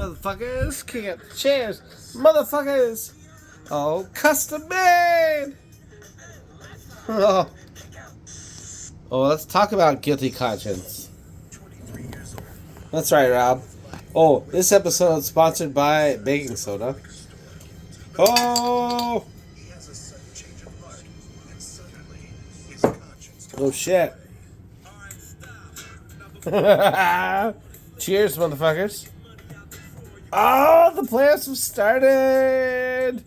motherfuckers. Kick it. Cheers, motherfuckers. Oh, custom made. Oh. Let's talk about guilty conscience. That's right, Rob. Oh, this episode is sponsored by baking soda. Oh! Oh, shit. Cheers, motherfuckers. Oh, the playoffs have started.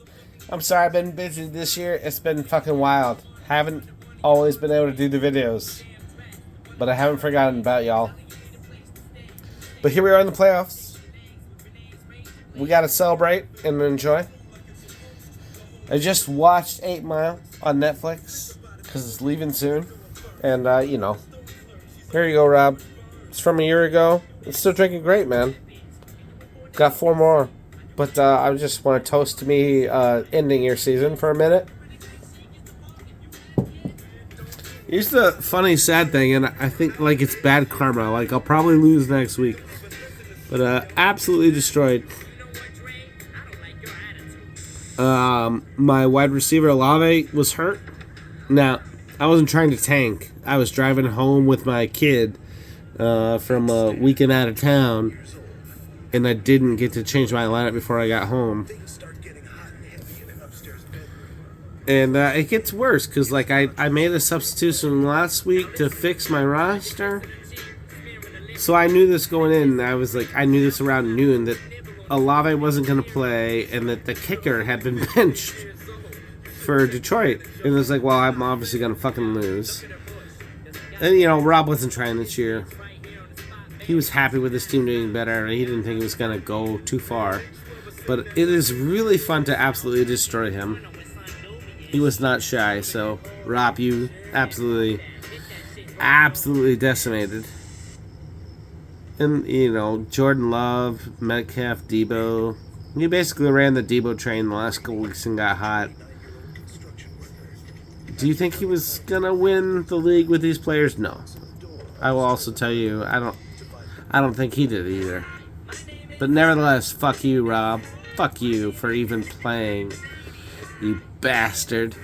I'm sorry, I've been busy this year. It's been fucking wild. Haven't always been able to do the videos. But I haven't forgotten about y'all. But here we are in the playoffs. We got to celebrate and enjoy. I just watched 8 Mile on Netflix because it's leaving soon. And, here you go, Rob. It's from a year ago. It's still drinking great, man. Got 4 more. But I just want to toast to me ending your season for a minute. Here's the funny, sad thing, and I think, it's bad karma. I'll probably lose next week. But, absolutely destroyed. My wide receiver, Olave, was hurt. Now, I wasn't trying to tank. I was driving home with my kid from a weekend out of town, and I didn't get to change my lineup before I got home. And it gets worse because, I made a substitution last week to fix my roster. So I knew this going in. I knew this around noon that Olave wasn't going to play and that the kicker had been benched for Detroit. And it was well, I'm obviously going to fucking lose. And, Rob wasn't trying this year. He was happy with his team doing better. He didn't think it was going to go too far. But it is really fun to absolutely destroy him. He was not shy, so Rob, you absolutely decimated. And, Jordan Love, Metcalf, Debo. You basically ran the Debo train the last couple weeks and got hot. Do you think he was going to win the league with these players? No. I will also tell you, I don't think he did either. But nevertheless, fuck you, Rob. Fuck you for even playing. You bastard.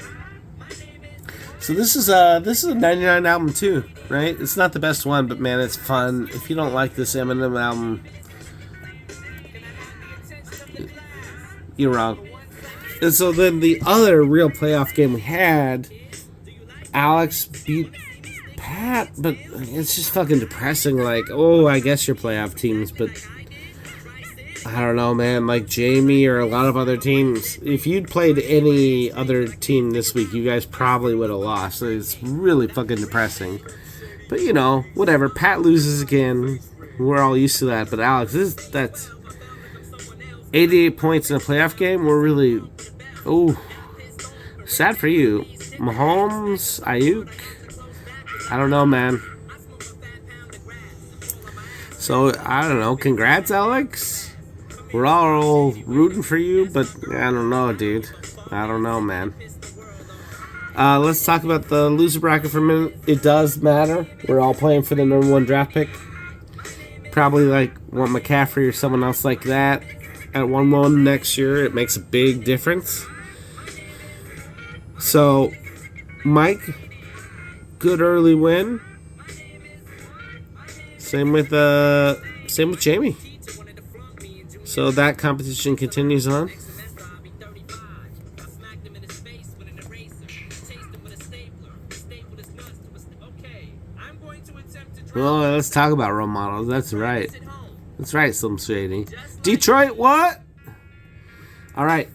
So this is a 99 album too, right? It's not the best one, but man, it's fun. If you don't like this Eminem album, you're wrong. And so then the other real playoff game we had, Alex beat Pat, but it's just fucking depressing. I guess your playoff teams, but I don't know, man. Jamie or a lot of other teams, if you'd played any other team this week, you guys probably would have lost. It's really fucking depressing. But, whatever. Pat loses again. We're all used to that. But, Alex, that's 88 points in a playoff game. We're really, sad for you. Mahomes, Ayuk, I don't know, man. So, I don't know. Congrats, Alex. We're all rooting for you, but I don't know, dude. I don't know, man. Let's talk about the loser bracket for a minute. It does matter. We're all playing for the number 1 draft pick. Probably want McCaffrey or someone else like that at 1-1 next year. It makes a big difference. So, Mike, good early win. Same with Jamie. So that competition continues on. Well, let's talk about role models. That's right. That's right, Slim Shady. Detroit, what? All right.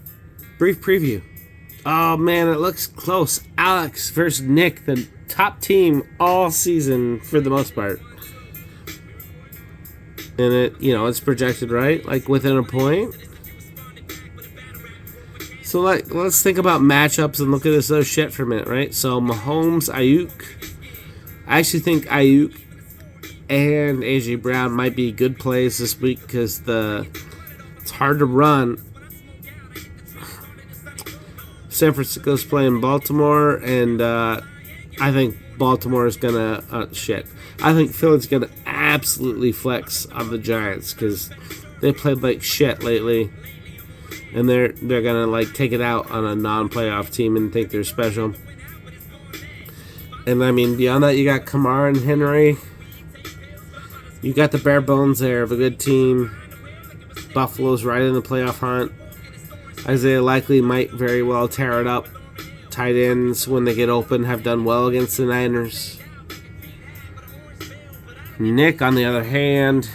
Brief preview. Oh, man, it looks close. Alex versus Nick, the top team all season for the most part. And it's projected, right? Within a point. So, let's think about matchups and look at this other shit for a minute, right? So, Mahomes, Ayuk. I actually think Ayuk and A.J. Brown might be good plays this week because it's hard to run. San Francisco's playing Baltimore, and I think Baltimore is going to... I think Philly's going to absolutely flex on the Giants because they played like shit lately, and they're gonna like take it out on a non-playoff team and think they're special. And I mean, beyond that, you got Kamara and Henry. You got the bare bones there of a good team. Buffalo's right in the playoff hunt. Isaiah Likely might very well tear it up. Tight ends, when they get open, have done well against the Niners. Nick, on the other hand,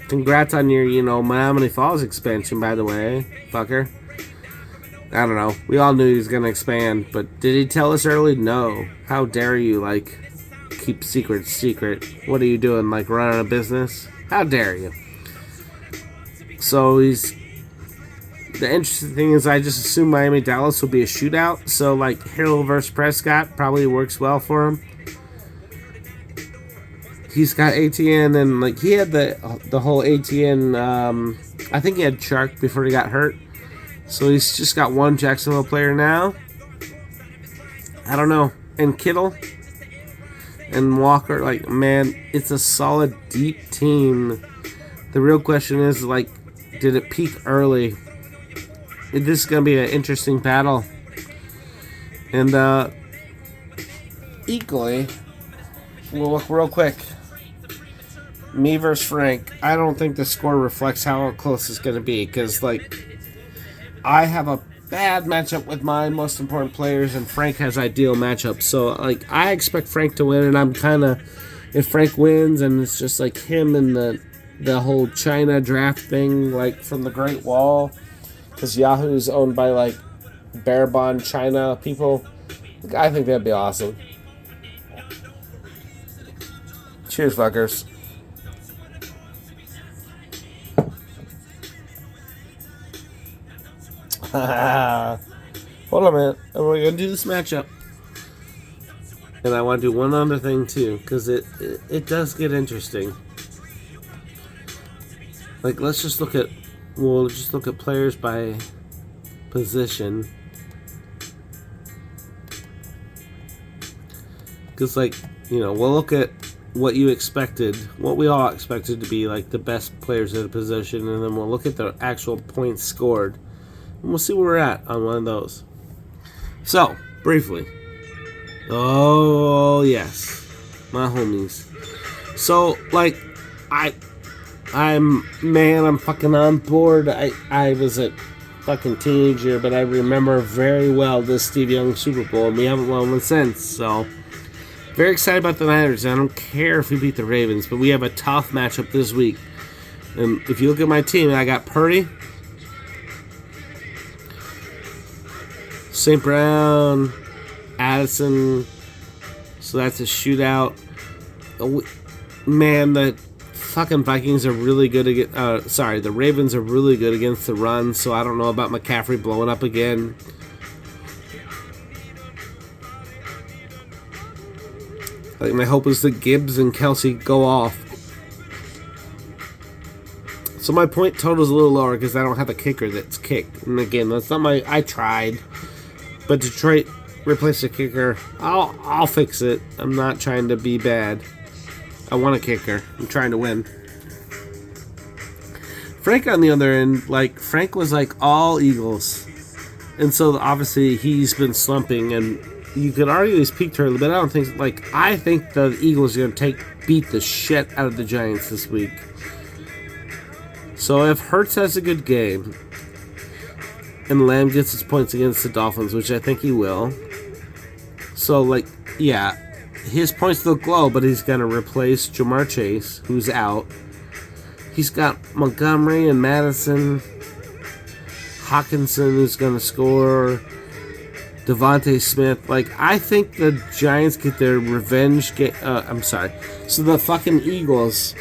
congrats on your, Menominee Falls expansion, by the way, fucker. I don't know. We all knew he was going to expand, but did he tell us early? No. How dare you, keep secrets secret? What are you doing, running a business? How dare you? So the interesting thing is I just assume Miami-Dallas will be a shootout, so, Hill versus Prescott probably works well for him. He's got ATN, and, he had the whole ATN, I think he had Chark before he got hurt. So he's just got one Jacksonville player now. I don't know. And Kittle and Walker, man, it's a solid, deep team. The real question is, did it peak early? This is going to be an interesting battle. And equally, we'll look real quick. Me versus Frank. I don't think the score reflects how close it's going to be, because, I have a bad matchup with my most important players, and Frank has ideal matchups. So, I expect Frank to win, and I'm kind of, if Frank wins, and it's just him and the whole China draft thing, from the Great Wall, because Yahoo's owned by Barabon China people. I think that'd be awesome. Cheers, fuckers. Hold on a minute. We're going to do this matchup. And I want to do one other thing too, because it does get interesting. Let's just look at, we'll just look at players by position. Because, we'll look at what you expected, what we all expected to be, the best players at a position, and then we'll look at the actual points scored. And we'll see where we're at on one of those. So, briefly. Oh, yes. My homies. So, I'm fucking on board. I was a fucking teenager, but I remember very well this Steve Young Super Bowl, and we haven't won one since, so very excited about the Niners. I don't care if we beat the Ravens, but we have a tough matchup this week. And if you look at my team, I got Purdy, St. Brown, Addison, so that's a shootout. Man, the fucking Vikings are really good against, the Ravens are really good against the run, so I don't know about McCaffrey blowing up again. My hope is that Gibbs and Kelsey go off. So my point total is a little lower because I don't have a kicker that's kicked. And again, that's not I tried. But Detroit replaced the kicker. I'll fix it. I'm not trying to be bad. I want a kicker. I'm trying to win. Frank on the other end, Frank was all Eagles. And so obviously he's been slumping, and you could argue he's peaked early, but I don't think, I think the Eagles are going to beat the shit out of the Giants this week. So if Hurts has a good game, and Lamb gets his points against the Dolphins, which I think he will. So, yeah, his points look low, but he's going to replace Jamar Chase, who's out. He's got Montgomery and Madison, Hawkinson, who's going to score, Devontae Smith. I think the Giants get their revenge game. So the fucking Eagles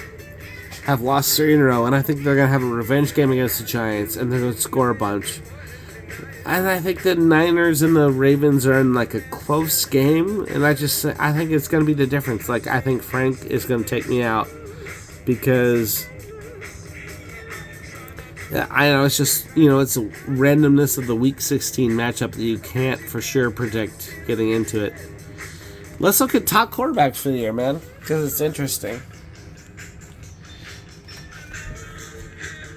have lost 3 in a row, and I think they're going to have a revenge game against the Giants, and they're going to score a bunch. And I think the Niners and the Ravens are in a close game, and I think it's going to be the difference. I think Frank is going to take me out because I know it's just, it's a randomness of the Week 16 matchup that you can't for sure predict getting into it. Let's look at top quarterbacks for the year, man, because it's interesting.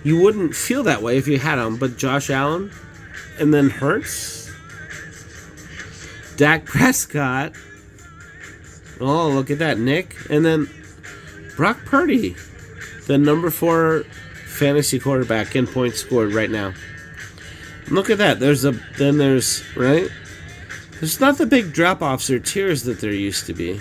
You wouldn't feel that way if you had him, but Josh Allen, and then Hurts, Dak Prescott. Oh, look at that, Nick. And then Brock Purdy, the number 4 fantasy quarterback in points scored right now. And look at that. There's right? There's not the big drop-offs or tiers that there used to be.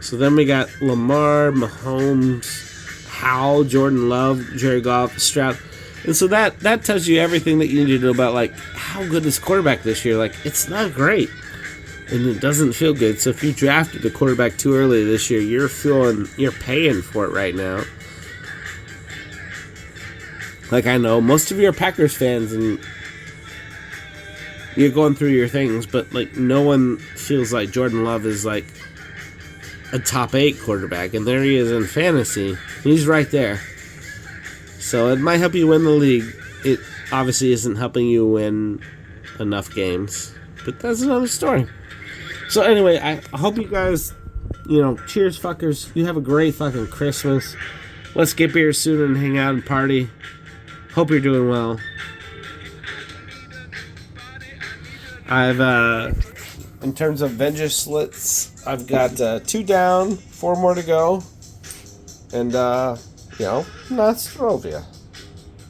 So then we got Lamar, Mahomes, Howell, Jordan Love, Jared Goff, Stroud. And so that tells you everything that you need to know about, like, how good is quarterback this year. Like, it's not great. And it doesn't feel good. So if you drafted a quarterback too early this year, you're paying for it right now. Like, I know most of you are Packers fans and you're going through your things, but, like, no one feels like Jordan Love is, like, a top 8 quarterback, and there he is in fantasy. He's right there. So it might help you win the league. It obviously isn't helping you win enough games, but that's another story. So anyway, I hope you guys, cheers fuckers. You have a great fucking Christmas. Let's get beers soon and hang out and party. Hope you're doing well. In terms of Venger slits, I've got 2 down, 4 more to go. And, Nostrovia.